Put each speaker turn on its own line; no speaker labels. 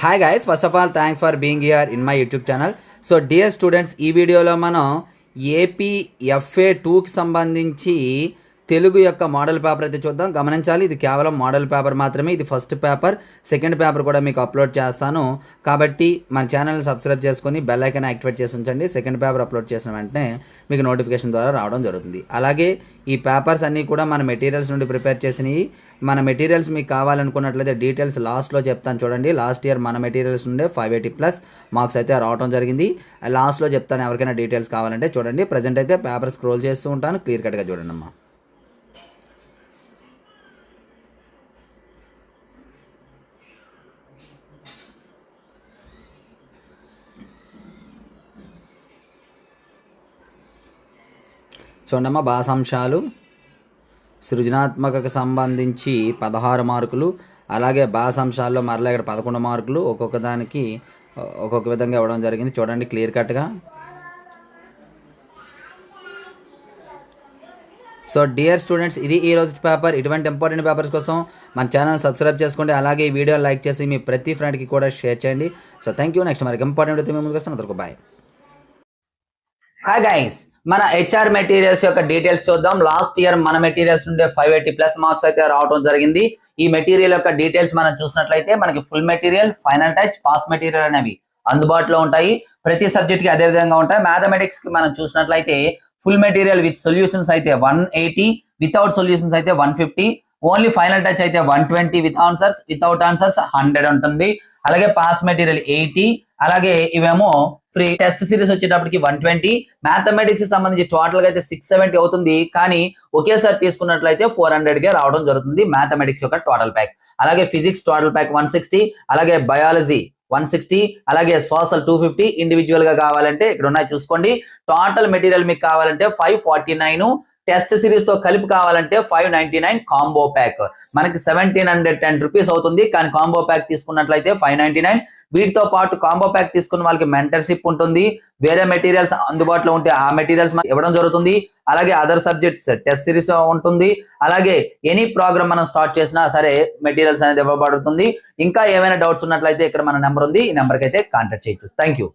Hi guys, first of all thanks for being here in my YouTube channel. So dear students, ఈ వీడియోలో మనం AP FA2కి సంబంధించి తెలుగు యొక్క model paper అయితే చూద్దాం. గమనించాలి, ఇది కేవలం మోడల్ పేపర్ మాత్రమే. ఇది ఫస్ట్ పేపర్, సెకండ్ పేపర్ కూడా మీకు అప్లోడ్ చేస్తాను. కాబట్టి మన ఛానల్ని సబ్స్క్రైబ్ చేసుకొని బెల్ ఐకాన్ యాక్టివేట్ చేసి ఉంచండి. సెకండ్ పేపర్ అప్లోడ్ చేసిన వెంటనే మీకు నోటిఫికేషన్ ద్వారా రావడం జరుగుతుంది. అలాగే ఈ పేపర్స్ అన్నీ కూడా మన మెటీరియల్స్ నుండి ప్రిపేర్ చేసినవి. మన మెటీరియల్స్ మీకు కావాలనుకున్నట్లయితే డీటెయిల్స్ లాస్ట్లో చెప్తాను చూడండి. లాస్ట్ ఇయర్ మన మెటీరియల్స్ నుండే 580+ మార్క్స్ అయితే రావడం జరిగింది. లాస్ట్లో చెప్తాను, ఎవరికైనా డీటెయిల్స్ కావాలంటే చూడండి. ప్రజెంట్ అయితే పేపర్ స్క్రోల్ చేస్తూ ఉంటాను, క్లియర్ కట్గా చూడండి అమ్మా. చూడమ్మా, భాషాంశాలు సృజనాత్మకకు సంబంధించి 16 మార్కులు, అలాగే భాషాంశాల్లో మరలా ఇక్కడ 11 మార్కులు, ఒక్కొక్క దానికి ఒక్కొక్క విధంగా ఇవ్వడం జరిగింది. చూడండి క్లియర్ కట్గా. సో డియర్ స్టూడెంట్స్, ఇది ఈ రోజు పేపర్. ఇటువంటి ఇంపార్టెంట్ పేపర్స్ కోసం మన ఛానల్ సబ్స్క్రైబ్ చేసుకోండి. అలాగే ఈ వీడియో లైక్ చేసి మీ ప్రతి ఫ్రెండ్కి కూడా షేర్ చేయండి. So thank you. నెక్స్ట్ మనకి ఇంపార్టెంట్ అయితే మేము ముందుకు వస్తాను. అందరికీ బాయ్. హాయ్ గైస్, మన హెచ్ఆర్ మెటీరియల్స్ యొక్క డీటెయిల్స్ చూద్దాం. లాస్ట్ ఇయర్ మన మెటీరియల్స్ నుండే 580+ మార్క్స్ అయితే రావడం జరిగింది. ఈ మెటీరియల్ యొక్క డీటెయిల్స్ మనం చూసినట్లయితే మనకి full material, final touch, pass material అనేవి అందుబాటులో ఉంటాయి. ప్రతి సబ్జెక్ట్ కి అదే విధంగా ఉంటాయి. మ్యాథమెటిక్స్ కి మనం చూసినట్లయితే ఫుల్ మెటీరియల్ విత్ సొల్యూషన్స్ అయితే 180, వితౌట్ సొల్యూషన్స్ అయితే 150, ఓన్లీ ఫైనల్ టచ్ అయితే 120 విత్ ఆన్సర్స్, వితౌట్ ఆన్సర్స్ 100 ఉంటుంది. అలాగే పాస్ మెటీరియల్ 80, అలాగే ఇవేమో ఫ్రీ. టెస్ట్ సిరీస్ వచ్చేటప్పటికి 120. మ్యాథమెటిక్స్ సంబంధించి టోటల్ గా అయితే 670 అవుతుంది, కానీ ఒకేసారి తీసుకున్నట్లయితే 400 గా రావడం జరుగుతుంది మ్యాథమెటిక్స్ యొక్క టోటల్ ప్యాక్. అలాగే ఫిజిక్స్ టోటల్ ప్యాక్ 160, అలాగే బయాలజీ 160, అలాగే సోషల్ 250. ఇండివిజువల్ గా కావాలంటే ఇక్కడ ఉన్నాయి చూసుకోండి. టోటల్ మెటీరియల్ మీకు కావాలంటే 549, టెస్ట్ సిరీస్ తో కలిపి కావాలంటే 599 కాంబో ప్యాక్. మనకి 1710 రూపీస్ అవుతుంది, కానీ కాంబో ప్యాక్ తీసుకున్నట్లయితే 599. వీటితో పాటు కాంబో ప్యాక్ తీసుకున్న వాళ్ళకి మెంటర్షిప్ ఉంటుంది. వేరే మెటీరియల్స్ అందుబాటులో ఉంటే ఆ మెటీరియల్స్ ఇవ్వడం జరుగుతుంది. అలాగే అదర్ సబ్జెక్ట్స్ టెస్ట్ సిరీస్ ఉంటుంది. అలాగే ఎనీ ప్రోగ్రామ్ మనం స్టార్ట్ చేసినా సరే మెటీరియల్స్ అనేది ఇవ్వబడుతుంది. ఇంకా ఏమైనా డౌట్స్ ఉన్నట్లయితే ఇక్కడ మన నెంబర్ ఉంది, ఈ నెంబర్కి అయితే కాంటాక్ట్ చేయొచ్చు. Thank you.